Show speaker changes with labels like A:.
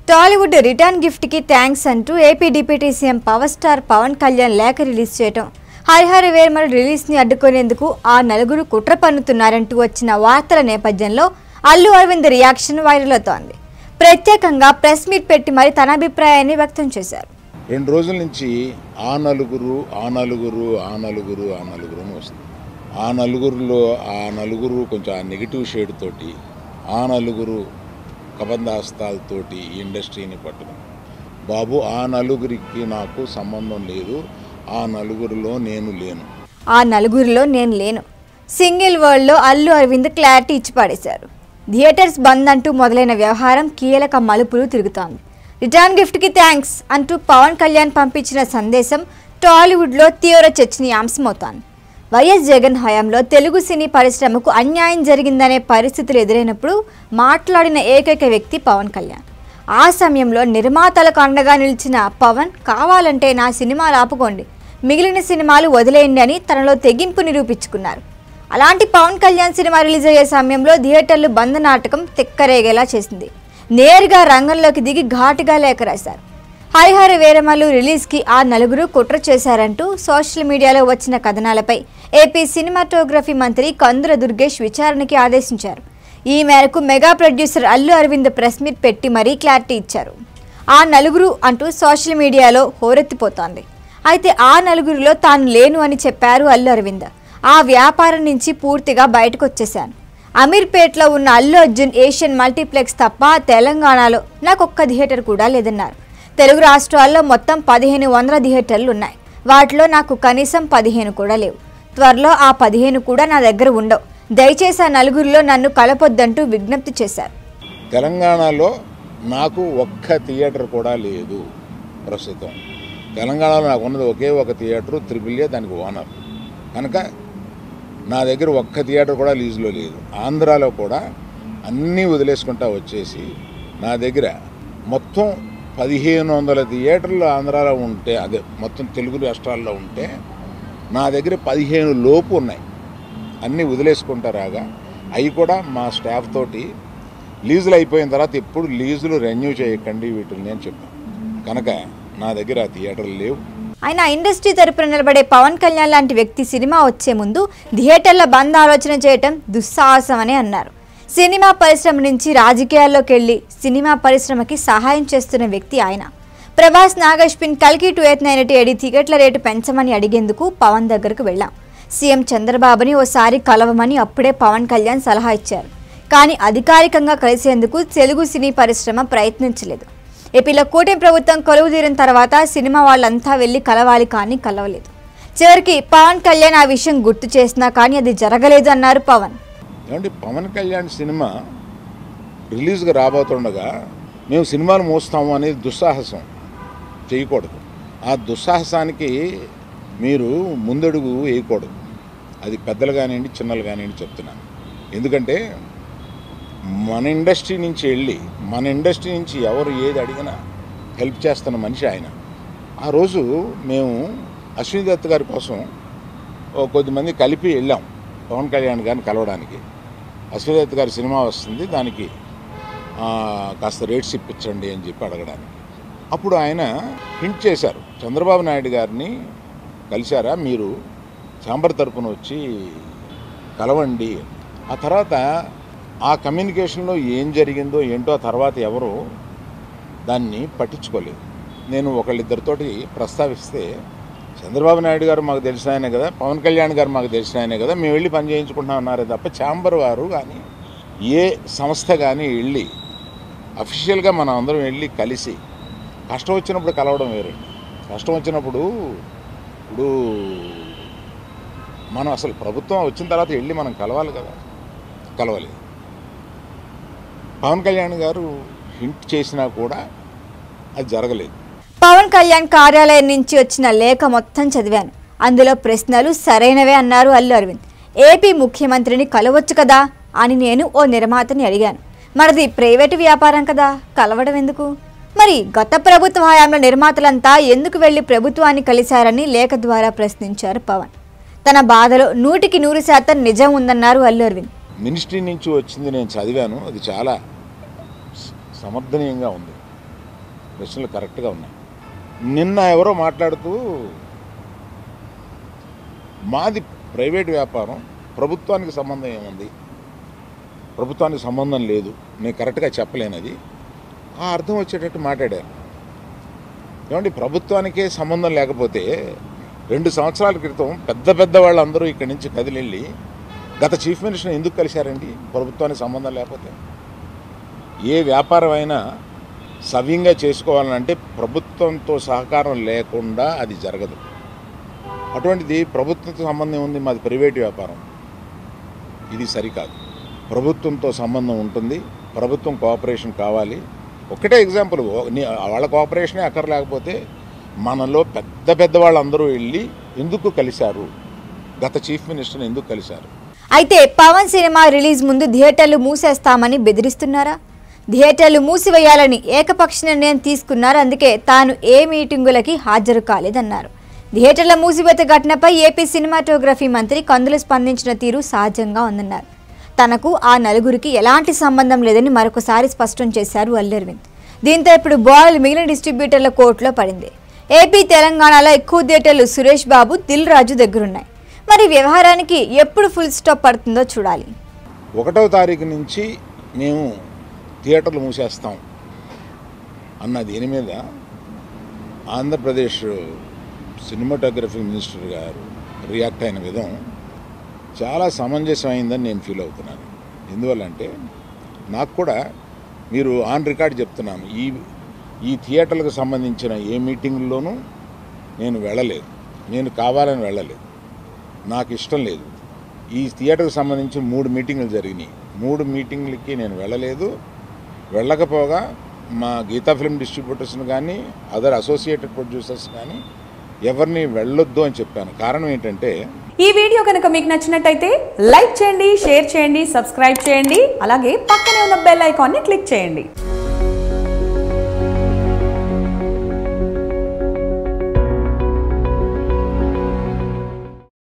A: Tollywood return gift కి thanks అంటూ AP deputy CM power star Pawan Kalyan లేఖ రిలీజ్ చేయటం, హరిహర వీరమల రిలీజ్ ని అడ్డుకునేందుకు ఆ నలుగురు కుట్ర పన్నుతున్నారంటూ వచ్చిన వార్తల నేపథ్యంలో అల్లు అరవింద్ రియాక్షన్ వైరల్ అవుతోంది. ప్రత్యేకంగా ప్రెస్ మీట్ పెట్టి మరి తన అభిప్రాయాన్ని వ్యక్తం చేశారు.
B: 2 రోజుల నుంచి ఆ నలుగురు అని వస్తుంది. ఆ నలుగురు కొంచెం ఆ నెగిటివ్ షేడ్ తోటి, ఆ నలుగురు కబంధాస్తాలతోటి ఈ ఇండస్ట్రీని పట్టుకుని, బాబు ఆ నలుగురికి నాకు సంబంధం లేదు, ఆ నలుగురిలో నేను లేను సింగిల్ వర్డ్లో అల్లు అరవింద్ క్లారిటీ ఇచ్చి పడేశారు. థియేటర్స్ బంద్ అంటూ మొదలైన వ్యవహారం కీలక మలుపులు తిరుగుతోంది. రిటర్న్ గిఫ్ట్కి థ్యాంక్స్ అంటూ పవన్ కళ్యాణ్ పంపించిన సందేశం టాలీవుడ్లో తీవ్ర చర్చనీయాంశమవుతోంది. వైఎస్ జగన్ హయాంలో తెలుగు సినీ పరిశ్రమకు అన్యాయం జరిగిందనే పరిస్థితులు ఎదురైనప్పుడు మాట్లాడిన ఏకైక వ్యక్తి పవన్ కళ్యాణ్. ఆ సమయంలో నిర్మాతలకు అండగా నిలిచిన పవన్, కావాలంటే నా సినిమాలు ఆపుకోండి, మిగిలిన సినిమాలు వదిలేయండి అని తనలో తెగింపు నిరూపించుకున్నారు. అలాంటి పవన్ కళ్యాణ్ సినిమా రిలీజ్ అయ్యే సమయంలో థియేటర్లు బంద్ నాటకం తెక్కరేగేలా చేసింది. నేరుగా రంగంలోకి దిగి ఘాటుగా లేఖ రాశారు. హరిహర వీరమలు రిలీజ్కి ఆ నలుగురు కుట్ర చేశారంటూ సోషల్ మీడియాలో వచ్చిన కథనాలపై ఏపీ సినిమాటోగ్రఫీ మంత్రి కందుల దుర్గేష్ విచారణకి ఆదేశించారు. ఈ మేరకు mega producer Allu Aravind press meet పెట్టి మరీ క్లారిటీ ఇచ్చారు. ఆ నలుగురు అంటూ సోషల్ మీడియాలో హోరెత్తిపోతోంది. అయితే ఆ నలుగురిలో తాను లేను అని చెప్పారు అల్లు అరవింద్. ఆ వ్యాపారం నుంచి పూర్తిగా బయటకు వచ్చేశాను. అమీర్పేట్లో ఉన్న అల్లు అర్జున్ ఏషియన్ మల్టీప్లెక్స్ తప్ప తెలంగాణలో నాకు ఒక్క థియేటర్ కూడా లేదన్నారు. తెలుగు రాష్ట్రాల్లో మొత్తం 1500 థియేటర్లు ఉన్నాయి. వాటిలో నాకు కనీసం 15 కూడా లేవు. త్వరలో ఆ 15 కూడా నా దగ్గర ఉండవు. దయచేసి ఆ నలుగురిలో నన్ను కలపొద్దంటూ విజ్ఞప్తి చేశారు. తెలంగాణలో నాకు ఒక్క థియేటర్ కూడా లేదు. ప్రస్తుతం తెలంగాణలో నాకు ఉన్నది ఒకే ఒక థియేటర్, త్రిబుల్ దానికి ఓనర్. కనుక నా దగ్గర ఒక్క థియేటర్ కూడా లీజులో లేదు. ఆంధ్రాలో కూడా అన్నీ వదిలేసుకుంటా వచ్చేసి నా దగ్గర మొత్తం 1500 థియేటర్లు ఆంధ్రాలో ఉంటే, అదే మొత్తం తెలుగు రాష్ట్రాల్లో ఉంటే నా దగ్గర 15 లోపు ఉన్నాయి. అన్నీ వదిలేసుకుంటారాగా అవి కూడా మా స్టాఫ్ తోటి లీజులు అయిపోయిన తర్వాత ఎప్పుడు లీజులు రెన్యూ చేయకండి వీటిని అని చెప్పాను. కనుక నా దగ్గర ఆ థియేటర్లు లేవు.
A: ఆయన ఇండస్ట్రీ తరపున నిలబడే పవన్ కళ్యాణ్ లాంటి వ్యక్తి సినిమా వచ్చే ముందు థియేటర్ల బంద్ ఆలోచన చేయటం దుస్సాహసం అని అన్నారు. సినిమా పరిశ్రమ నుంచి రాజకీయాల్లోకి వెళ్లి సినిమా పరిశ్రమకి సహాయం చేస్తున్న వ్యక్తి ఆయన. ప్రభాస్, నాగశ్విన్, కల్కి 2890 టికెట్ల రేటు పెంచమని అడిగేందుకు పవన్ దగ్గరకు వెళ్ళాం. సీఎం చంద్రబాబుని ఓసారి కలవమని అప్పుడే పవన్ కళ్యాణ్ సలహా ఇచ్చారు. కానీ అధికారికంగా కలిసేందుకు తెలుగు సినీ పరిశ్రమ ప్రయత్నించలేదు. ఏపీలో కూటమి ప్రభుత్వం కొలువు తీరిన తర్వాత సినిమా వాళ్ళంతా వెళ్ళి కలవాలి, కానీ కలవలేదు. చివరికి పవన్ కళ్యాణ్ ఆ విషయం గుర్తు చేసినా కానీ అది జరగలేదు అన్నారు పవన్.
B: ఏమంటే పవన్ కళ్యాణ్ సినిమా రిలీజ్గా రాబోతుండగా మేము సినిమాలు మోస్తాము అనేది దుస్సాహసం చేయకూడదు. ఆ దుస్సాహసానికి మీరు ముందడుగు వేయకూడదు. అది పెద్దలు కానివ్వండి, చిన్నలు కానివ్వండి చెప్తున్నాను. ఎందుకంటే మన ఇండస్ట్రీ నుంచి ఎవరు ఏది అడిగినా హెల్ప్ చేస్తున్న మనిషి ఆయన. ఆ రోజు మేము అశ్విని దత్ గారి కోసం కొద్దిమంది కలిపి వెళ్ళాం పవన్ కళ్యాణ్ గారిని కలవడానికి. అశ్విని దత్ గారి సినిమా వస్తుంది, దానికి కాస్త రేట్స్ ఇప్పించండి అని చెప్పి అడగడానికి. అప్పుడు ఆయన హింట్ చేశారు, చంద్రబాబు నాయుడు గారిని కలిశారా, మీరు ఛాంబర్ తరపున వచ్చి కలవండి. ఆ తర్వాత ఆ కమ్యూనికేషన్లో ఏం జరిగిందో ఏంటో ఆ తర్వాత ఎవరు దాన్ని పట్టించుకోలేదు. నేను ఒకళ్ళిద్దరితోటి ప్రస్తావిస్తే, చంద్రబాబు నాయుడు గారు మాకు తెలిసిన ఆయనే కదా, పవన్ కళ్యాణ్ గారు మాకు తెలిసిన ఆయనే కదా, మేము వెళ్ళి పని చేయించుకుంటున్నాం అన్నారే తప్ప ఛాంబర్ వారు కానీ ఏ సంస్థ కానీ వెళ్ళి అఫీషియల్గా మనం అందరం వెళ్ళి కలిసి కష్టం వచ్చినప్పుడు కలవడం వేరే. కష్టం వచ్చినప్పుడు ఇప్పుడు మనం అసలు ప్రభుత్వం వచ్చిన తర్వాత వెళ్ళి మనం కలవాలి కదా, కలవలేదు. పవన్ కళ్యాణ్ గారు హింట్ చేసినా కూడా అది జరగలేదు.
A: పవన్ కళ్యాణ్ కార్యాలయం నుంచి వచ్చిన లేఖ మొత్తం చదివాను. అందులో ప్రశ్నలు సరైనవే అన్నారు అల్లు అరవింద్. ఏపీ ముఖ్యమంత్రిని కలవచ్చు కదా అని నేను ఓ నిర్మాతని అడిగాను. మరిది ప్రైవేటు వ్యాపారం కదా, కలవడం ఎందుకు? మరి గత ప్రభుత్వ హయాంలో నిర్మాతలంతా ఎందుకు వెళ్లి ప్రభుత్వాన్ని కలిశారని లేఖ ద్వారా ప్రశ్నించారు పవన్. తన బాధలో 100% నిజం ఉందన్నారు అల్లు అరవింద్.
B: మినిస్ట్రీ నుంచి వచ్చింది నేను చదివాను, అది చాలా సమర్థనీయంగా ఉంది.
C: ప్రశ్నలు కరెక్ట్గా ఉన్నాయి. నిన్న ఎవరో మాట్లాడుతూ మాది ప్రైవేట్ వ్యాపారం, ప్రభుత్వానికి సంబంధం ఏముంది, ప్రభుత్వానికి సంబంధం లేదు, నేను కరెక్ట్గా చెప్పలేనది, ఆ అర్థం వచ్చేటట్టు మాట్లాడారు. ఏమండి, ప్రభుత్వానికే సంబంధం లేకపోతే 2 సంవత్సరాల క్రితం పెద్ద వాళ్ళందరూ ఇక్కడి నుంచి కదిలిళ్ళి గత చీఫ్ మినిస్టర్ ఎందుకు కలిశారండి? ప్రభుత్వానికి సంబంధం లేకపోతే. ఏ వ్యాపారం అయినా సవ్యంగా చేసుకోవాలంటే ప్రభుత్వంతో సహకారం లేకుండా అది జరగదు. అటువంటిది ప్రభుత్వంతో సంబంధం ఉంది, మాది ప్రైవేట్ వ్యాపారం, ఇది సరికాదు. ప్రభుత్వంతో సంబంధం ఉంటుంది, ప్రభుత్వం కోఆపరేషన్ కావాలి. ఒకటే ఎగ్జాంపుల్, వాళ్ళ కోఆపరేషనే అక్కర్లేకపోతే మనలో పెద్ద వాళ్ళందరూ వెళ్ళి ఎందుకు కలిశారు, గత చీఫ్ మినిస్టర్ని ఎందుకు కలిశారు?
A: అయితే పవన్ సినిమా రిలీజ్ ముందు థియేటర్లు మూసేస్తామని బెదిరిస్తున్నారా? థియేటర్లు మూసివేయాలని ఏకపక్ష నిర్ణయం తీసుకున్నారు. అందుకే తాను ఏ మీటింగులకి హాజరు కాలేదన్నారు. థియేటర్ల మూసివేత ఘటనపై ఏపీ సినిమాటోగ్రఫీ మంత్రి కందులు స్పందించిన తీరు సహజంగా ఉందన్నారు. తనకు ఆ నలుగురికి ఎలాంటి సంబంధం లేదని మరొకసారి స్పష్టం చేశారు అల్లు అరవింద్. దీంతో ఇప్పుడు బాల్ మిగిలిన డిస్ట్రిబ్యూటర్ల కోర్టులో పడింది. ఏపీ తెలంగాణలో ఎక్కువ థియేటర్లు సురేష్ బాబు, దిల్ రాజు దగ్గరున్నాయి. మరి వ్యవహారానికి ఎప్పుడు ఫుల్ స్టాప్ పడుతుందో చూడాలి.
C: 1వ తారీఖు నుంచి మేము థియేటర్లు మూసేస్తాం అన్న దీని మీద ఆంధ్రప్రదేశ్ సినిమాటోగ్రఫీ మినిస్టర్ గారు రియాక్ట్ అయిన విధం చాలా సమంజసమైందని నేను ఫీల్ అవుతున్నాను. ఎందువల్లంటే నాకు కూడా మీరు ఆన్ రికార్డ్ చెప్తున్నాను, ఈ థియేటర్లకు సంబంధించిన ఏ మీటింగ్లోనూ నేను వెళ్ళలేదు, నేను కావాలని వెళ్ళలేదు, నాకు ఇష్టం లేదు. ఈ థియేటర్కి సంబంధించి 3 మీటింగులు జరిగినాయి. 3 మీటింగ్లకి నేను వెళ్ళలేదు. వెళ్ళకపోగా మా గీతా ఫిల్మ్ డిస్ట్రిబ్యూటర్స్ని కానీ అదర్ అసోసియేటెడ్ ప్రొడ్యూసర్స్ కానీ ఎవరిని వెళ్ళొద్దు అని చెప్పాను. కారణం ఏంటంటే,
D: ఈ వీడియో కనుక మీకు నచ్చినట్టయితే లైక్ చేయండి, షేర్ చేయండి, సబ్స్క్రైబ్ చేయండి. అలాగే పక్కనే ఉన్న బెల్ ఐకాన్ని క్లిక్ చేయండి.